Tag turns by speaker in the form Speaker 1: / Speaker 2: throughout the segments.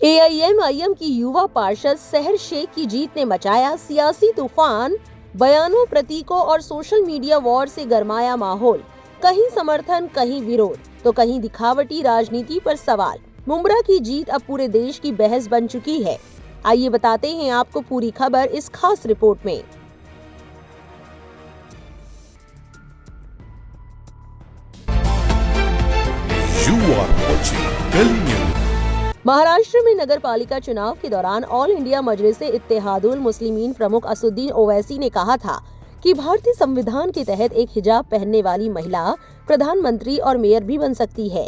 Speaker 1: AIMIM की युवा पार्षद सहर शेख की जीत ने मचाया सियासी तूफान। बयानों, प्रतीकों और सोशल मीडिया वॉर से गरमाया माहौल। कहीं समर्थन, कहीं विरोध, तो कहीं दिखावटी राजनीति पर सवाल। मुंब्रा की जीत अब पूरे देश की बहस बन चुकी है। आइए बताते हैं आपको पूरी खबर इस खास रिपोर्ट में। महाराष्ट्र में नगर पालिका चुनाव के दौरान ऑल इंडिया मजलिस-ए-इत्तेहादुल मुस्लिमीन प्रमुख असदुद्दीन ओवैसी ने कहा था कि भारतीय संविधान के तहत एक हिजाब पहनने वाली महिला प्रधानमंत्री और मेयर भी बन सकती है।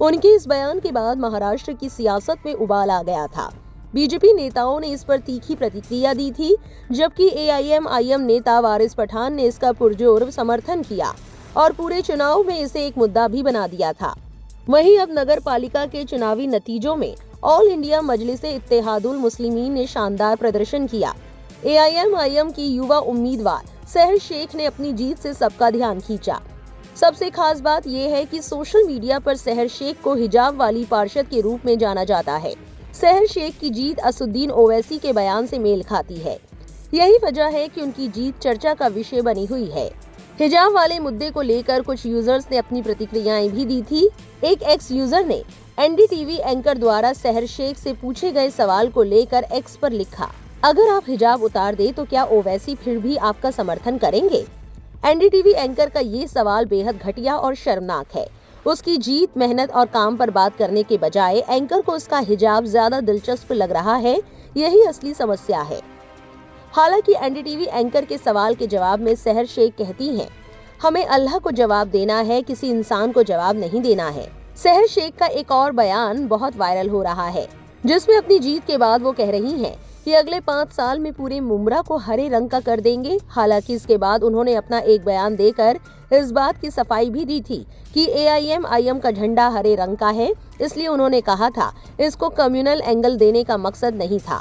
Speaker 1: उनके इस बयान के बाद महाराष्ट्र की सियासत में उबाल आ गया था। बीजेपी नेताओं ने इस पर तीखी प्रतिक्रिया दी थी, जबकि एआईएमआईएम नेता वारिस पठान ने इसका पुरजोर समर्थन किया और पूरे चुनाव में इसे एक मुद्दा भी बना दिया था। वहीं अब नगर पालिका के चुनावी नतीजों में ऑल इंडिया मजलिस-ए-इत्तेहादुल मुस्लिमीन ने शानदार प्रदर्शन किया। एआईएमआईएम की युवा उम्मीदवार सहर शेख ने अपनी जीत से सबका ध्यान खींचा। सबसे खास बात यह है कि सोशल मीडिया पर सहर शेख को हिजाब वाली पार्षद के रूप में जाना जाता है। सहर शेख की जीत असदुद्दीन ओवैसी के बयान से मेल खाती है। यही वजह है कि उनकी जीत चर्चा का विषय बनी हुई है। हिजाब वाले मुद्दे को लेकर कुछ यूजर्स ने अपनी प्रतिक्रियाएं भी दी थी। एक एक्स यूजर ने एनडीटीवी एंकर द्वारा सहर शेख से पूछे गए सवाल को लेकर एक्स पर लिखा, अगर आप हिजाब उतार दे तो क्या ओवैसी फिर भी आपका समर्थन करेंगे? एनडीटीवी एंकर का ये सवाल बेहद घटिया और शर्मनाक है। उसकी जीत, मेहनत और काम पर बात करने के बजाय एंकर को उसका हिजाब ज्यादा दिलचस्प लग रहा है। यही असली समस्या है। हालांकि एनडीटीवी एंकर के सवाल के जवाब में सहर शेख कहती हैं, हमें अल्लाह को जवाब देना है, किसी इंसान को जवाब नहीं देना है। सहर शेख का एक और बयान बहुत वायरल हो रहा है, जिसमें अपनी जीत के बाद वो कह रही हैं कि अगले 5 साल में पूरे मुंब्रा को हरे रंग का कर देंगे। हालांकि इसके बाद उन्होंने अपना एक बयान देकर इस बात की सफाई भी दी थी कि एआईएमआईएम का झंडा हरे रंग का है, इसलिए उन्होंने कहा था इसको कम्युनल एंगल देने का मकसद नहीं था।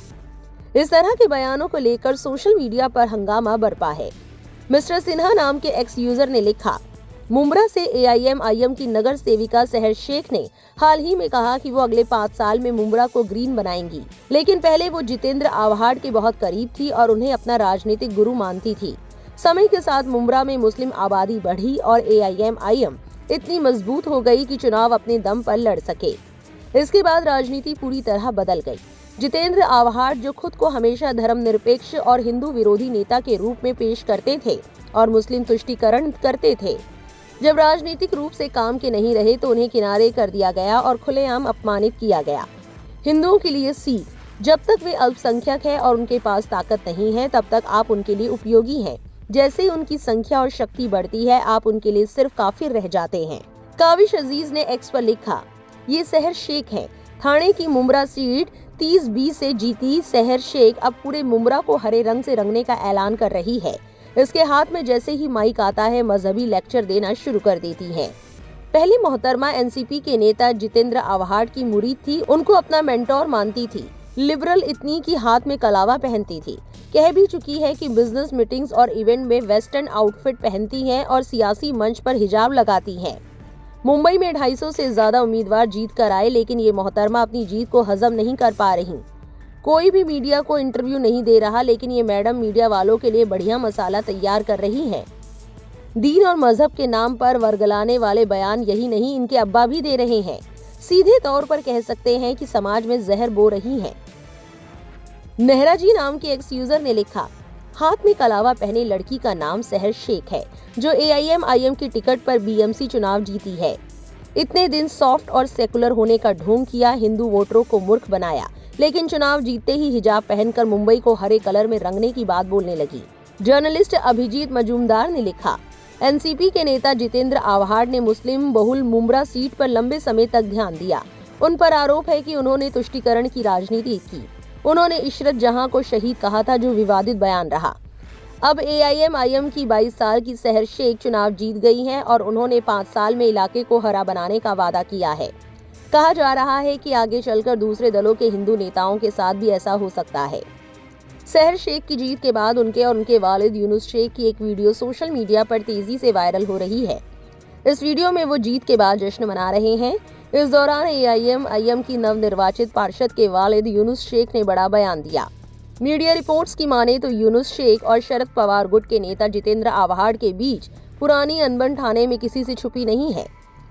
Speaker 1: इस तरह के बयानों को लेकर सोशल मीडिया पर हंगामा बरपा है। मिस्टर सिन्हा नाम के एक्स यूजर ने लिखा, मुंब्रा से एआईएमआईएम की नगर सेविका सहर शेख ने हाल ही में कहा कि वो अगले 5 साल में मुंब्रा को ग्रीन बनाएंगी, लेकिन पहले वो जितेंद्र आव्हाड के बहुत करीब थी और उन्हें अपना राजनीतिक गुरु मानती थी। समय के साथ मुंब्रा में मुस्लिम आबादी बढ़ी और एआईएमआईएम इतनी मजबूत हो गई कि चुनाव अपने दम पर लड़ सके। इसके बाद राजनीति पूरी तरह बदल गई। जितेंद्र आव्हाड, जो खुद को हमेशा धर्मनिरपेक्ष और हिंदू विरोधी नेता के रूप में पेश करते थे और मुस्लिम तुष्टीकरण करते थे, जब राजनीतिक रूप से काम के नहीं रहे तो उन्हें किनारे कर दिया गया और खुलेआम अपमानित किया गया। हिंदुओं के लिए सीख, जब तक वे अल्पसंख्यक है और उनके पास ताकत नहीं है तब तक आप उनके लिए उपयोगी हैं। जैसे ही उनकी संख्या और शक्ति बढ़ती है आप उनके लिए सिर्फ काफिर रह जाते हैं। काविश अजीज ने एक्स पर लिखा, ये सहर शेख है, थाने की मुंब्रा सीट 30-20 से जीती सहर शेख अब पूरे मुंब्रा को हरे रंग से रंगने का ऐलान कर रही है। इसके हाथ में जैसे ही माइक आता है मजहबी लेक्चर देना शुरू कर देती है। पहले मोहतरमा एनसीपी के नेता जितेंद्र आव्हाड की मुरीद थी, उनको अपना मेंटोर मानती थी। लिबरल इतनी की हाथ में कलावा पहनती थी। कह भी चुकी है कि बिजनेस मीटिंग्स और इवेंट में वेस्टर्न आउटफिट पहनती हैं और सियासी मंच पर हिजाब लगाती हैं। मुंबई में 250 से ज्यादा उम्मीदवार जीत कर आए, लेकिन ये मोहतरमा अपनी जीत को हजम नहीं कर पा रही। कोई भी मीडिया को इंटरव्यू नहीं दे रहा, लेकिन ये मैडम मीडिया वालों के लिए बढ़िया मसाला तैयार कर रही हैं। दीन और मजहब के नाम पर वर्गलाने वाले बयान यही नहीं, इनके अब्बा भी दे रहे हैं। सीधे तौर पर कह सकते हैं कि समाज में जहर बो रही हैं। नेहरा जी नाम के एक्स यूजर ने लिखा, हाथ में कलावा पहने लड़की का नाम सहर शेख है, जो एआईएमआईएम की टिकट पर बीएमसी चुनाव जीती है। इतने दिन सॉफ्ट और सेकुलर होने का ढोंग किया, हिंदू वोटरों को मूर्ख बनाया, लेकिन चुनाव जीतते ही हिजाब पहनकर मुंबई को हरे कलर में रंगने की बात बोलने लगी। जर्नलिस्ट अभिजीत मजूमदार ने लिखा, एनसीपी के नेता जितेंद्र आव्हाड ने मुस्लिम बहुल मुंब्रा सीट पर लंबे समय तक ध्यान दिया। उन पर आरोप है कि उन्होंने तुष्टीकरण की राजनीति की। उन्होंने इशरत जहां को शहीद कहा था, जो विवादित बयान रहा। अब एआईएमआईएम की 22 साल की सहर शेख चुनाव जीत गई हैं और उन्होंने 5 साल में इलाके को हरा बनाने का वादा किया है। कहा जा रहा है कि आगे चलकर दूसरे दलों के हिंदू नेताओं के साथ भी ऐसा हो सकता है। सहर शेख की जीत के बाद उनके और उनके वालिद यूनुस शेख की एक वीडियो सोशल मीडिया पर तेजी से वायरल हो रही है। इस वीडियो में वो जीत के बाद जश्न मना रहे हैं। इस दौरान AIM की नवनिर्वाचित पार्षद के वालिद यूनुस शेख ने बड़ा बयान दिया। मीडिया रिपोर्ट्स की माने तो यूनुस शेख और शरद पवार गुट के नेता जितेंद्र आव्हाड के बीच पुरानी अनबन ठाणे में किसी से छुपी नहीं है।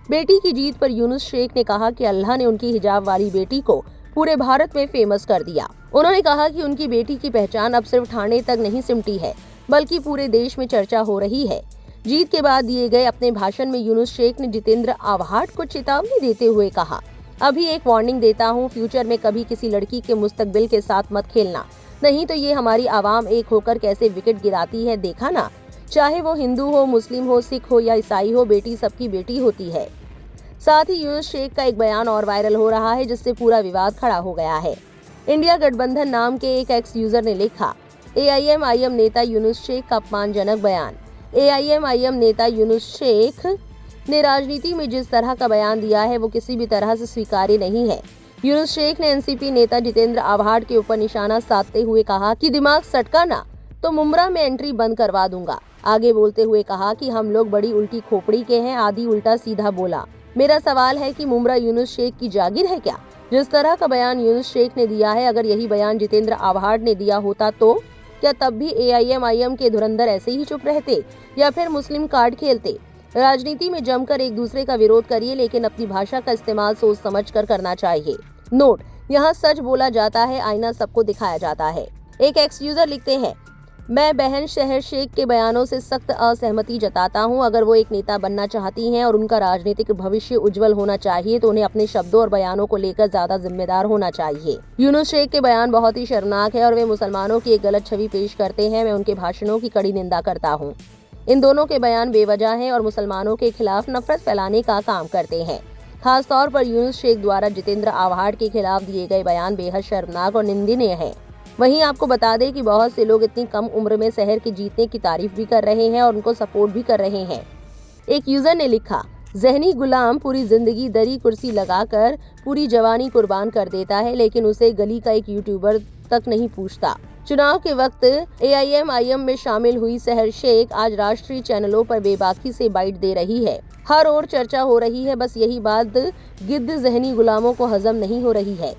Speaker 1: बेटी की जीत पर यूनुस शेख ने कहा कि अल्लाह ने उनकी हिजाब वाली बेटी को पूरे भारत में फेमस कर दिया। उन्होंने कहा कि उनकी बेटी की पहचान अब सिर्फ ठाणे तक नहीं सिमटी है, बल्कि पूरे देश में चर्चा हो रही है। जीत के बाद दिए गए अपने भाषण में यूनुस शेख ने जितेंद्र आव्हाड को चेतावनी देते हुए कहा, अभी एक वार्निंग देता हूँ, फ्यूचर में कभी किसी लड़की के मुस्तकबिल के साथ मत खेलना, नहीं तो ये हमारी आवाम एक होकर कैसे विकेट गिराती है, देखा ना। चाहे वो हिंदू हो, मुस्लिम हो, सिख हो या ईसाई हो, बेटी सबकी बेटी होती है। साथ ही यूनुस शेख का एक बयान और वायरल हो रहा है, जिससे पूरा विवाद खड़ा हो गया है। इंडिया गठबंधन नाम के एक एक्स यूजर ने लिखा, AIM नेता यूनुस शेख का अपमानजनक बयान। AIM नेता यूनुस शेख ने राजनीति में जिस तरह का बयान दिया है वो किसी भी तरह से स्वीकार्य नहीं है। यूनुस शेख ने NCP नेता जितेंद्र आव्हाड के ऊपर निशाना साधते हुए कहा कि दिमाग सटका ना तो मुमरा में एंट्री बंद करवा दूंगा। आगे बोलते हुए कहा कि हम लोग बड़ी उल्टी खोपड़ी के हैं, आदि उल्टा सीधा बोला। मेरा सवाल है कि मुमरा यूनुस शेख की जागीर है क्या? जिस तरह का बयान यूनुस शेख ने दिया है, अगर यही बयान जितेंद्र आव्हाड ने दिया होता तो क्या तब भी AIM के धुरंधर ऐसे ही चुप रहते या फिर मुस्लिम कार्ड खेलते? राजनीति में जमकर एक दूसरे का विरोध करिए, लेकिन अपनी भाषा का इस्तेमाल सोच समझ कर करना चाहिए। नोट, यहाँ सच बोला जाता है, आईना सबको दिखाया जाता है। एक एक्स यूजर लिखते हैं, मैं बहन शहर शेख के बयानों से सख्त असहमति जताता हूं। अगर वो एक नेता बनना चाहती हैं और उनका राजनीतिक भविष्य उज्जवल होना चाहिए तो उन्हें अपने शब्दों और बयानों को लेकर ज्यादा जिम्मेदार होना चाहिए। यूनुस शेख के बयान बहुत ही शर्मनाक है और वे मुसलमानों की एक गलत छवि पेश करते हैं। मैं उनके भाषणों की कड़ी निंदा करता हूँ। इन दोनों के बयान बेवजह हैं और मुसलमानों के खिलाफ नफरत फैलाने का काम करते हैं। खासतौर पर यूनुस शेख द्वारा जितेंद्र आव्हाड के खिलाफ दिए गए बयान बेहद शर्मनाक और निंदनीय है। वहीं आपको बता दें कि बहुत से लोग इतनी कम उम्र में शहर के जीतने की तारीफ भी कर रहे हैं और उनको सपोर्ट भी कर रहे हैं। एक यूजर ने लिखा, ज़हनी गुलाम पूरी जिंदगी दरी कुर्सी लगाकर पूरी जवानी कुर्बान कर देता है, लेकिन उसे गली का एक यूट्यूबर तक नहीं पूछता। चुनाव के वक्त AIM में शामिल हुई शहर शेख आज राष्ट्रीय चैनलों पर बेबाकी से बाइट दे रही है। हर ओर चर्चा हो रही है, बस यही बात गिद्ध ज़हनी गुलामों को हजम नहीं हो रही है।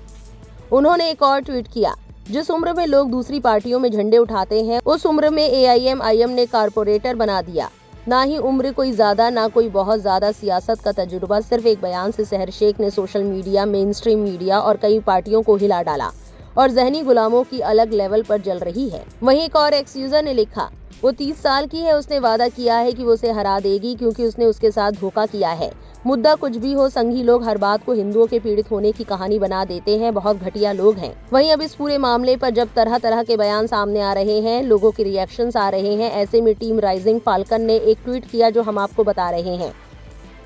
Speaker 1: उन्होंने एक और ट्वीट किया, जिस उम्र में लोग दूसरी पार्टियों में झंडे उठाते हैं उस उम्र में AIM ने कारपोरेटर बना दिया। ना ही उम्र कोई ज्यादा ना कोई बहुत ज्यादा सियासत का तजुर्बा। सिर्फ एक बयान से शहर शेख ने social media, main stream media और कई पार्टियों को हिला डाला और ज़हनी गुलामों की अलग लेवल पर जल रही है। वहीं एक और एक्स यूजर ने लिखा, वो 30 साल की है, उसने वादा किया है कि वो उसे हरा देगी क्योंकि उसने उसके साथ धोखा किया है। मुद्दा कुछ भी हो, संघी लोग हर बात को हिंदुओं के पीड़ित होने की कहानी बना देते हैं। बहुत घटिया लोग हैं। वहीं अब इस पूरे मामले पर जब तरह तरह के बयान सामने आ रहे हैं, लोगों के रिएक्शंस आ रहे हैं, ऐसे में टीम राइजिंग फाल्कन ने एक ट्वीट किया जो हम आपको बता रहे हैं।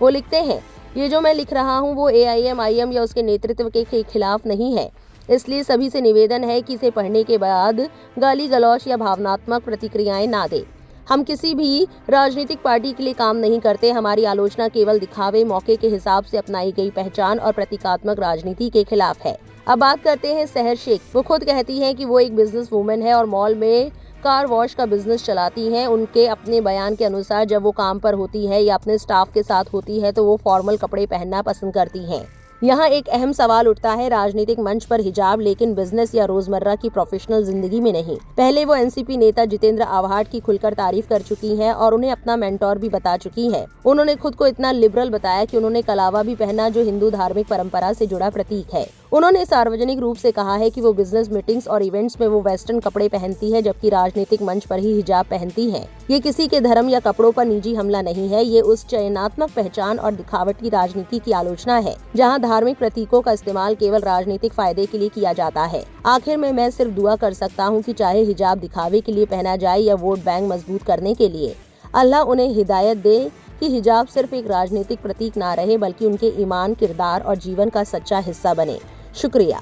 Speaker 1: वो लिखते हैं, ये जो मैं लिख रहा हूँ वो AIM या उसके नेतृत्व के खिलाफ नहीं है, इसलिए सभी से निवेदन है कि इसे पढ़ने के बाद गाली गलौच या भावनात्मक प्रतिक्रियाएं ना दे। हम किसी भी राजनीतिक पार्टी के लिए काम नहीं करते। हमारी आलोचना केवल दिखावे, मौके के हिसाब से अपनाई गई पहचान और प्रतीकात्मक राजनीति के खिलाफ है। अब बात करते हैं शहर शेख। वो खुद कहती हैं कि वो एक बिजनेस वूमेन है और मॉल में कार वॉश का बिजनेस चलाती हैं। उनके अपने बयान के अनुसार जब वो काम पर होती है या अपने स्टाफ के साथ होती है तो वो फॉर्मल कपड़े पहनना पसंद करती हैं। यहाँ एक अहम सवाल उठता है, राजनीतिक मंच पर हिजाब, लेकिन बिजनेस या रोजमर्रा की प्रोफेशनल जिंदगी में नहीं। पहले वो NCP नेता जितेंद्र आव्हाड की खुलकर तारीफ कर चुकी हैं और उन्हें अपना मेंटोर भी बता चुकी हैं। उन्होंने खुद को इतना लिबरल बताया कि उन्होंने कलावा भी पहना जो हिंदू धार्मिक परंपरा से जुड़ा प्रतीक है। उन्होंने सार्वजनिक रूप से कहा है कि वो बिजनेस मीटिंग्स और इवेंट्स में वो वेस्टर्न कपड़े पहनती है, जबकि राजनीतिक मंच पर ही हिजाब पहनती है। ये किसी के धर्म या कपड़ों पर निजी हमला नहीं है, ये उस चयनात्मक पहचान और दिखावटी राजनीति की आलोचना है जहाँ धार्मिक प्रतीकों का इस्तेमाल केवल राजनीतिक फायदे के लिए किया जाता है। आखिर में मैं सिर्फ दुआ कर सकता हूँ कि चाहे हिजाब दिखावे के लिए पहना जाए या वोट बैंक मजबूत करने के लिए, अल्लाह उन्हें हिदायत दे कि हिजाब सिर्फ एक राजनीतिक प्रतीक ना रहे बल्कि उनके ईमान, किरदार और जीवन का सच्चा हिस्सा बने। शुक्रिया।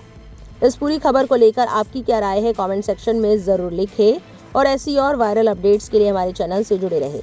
Speaker 1: इस पूरी खबर को लेकर आपकी क्या राय है, कमेंट सेक्शन में जरूर लिखें और ऐसी और वायरल अपडेट्स के लिए हमारे चैनल से जुड़े रहें।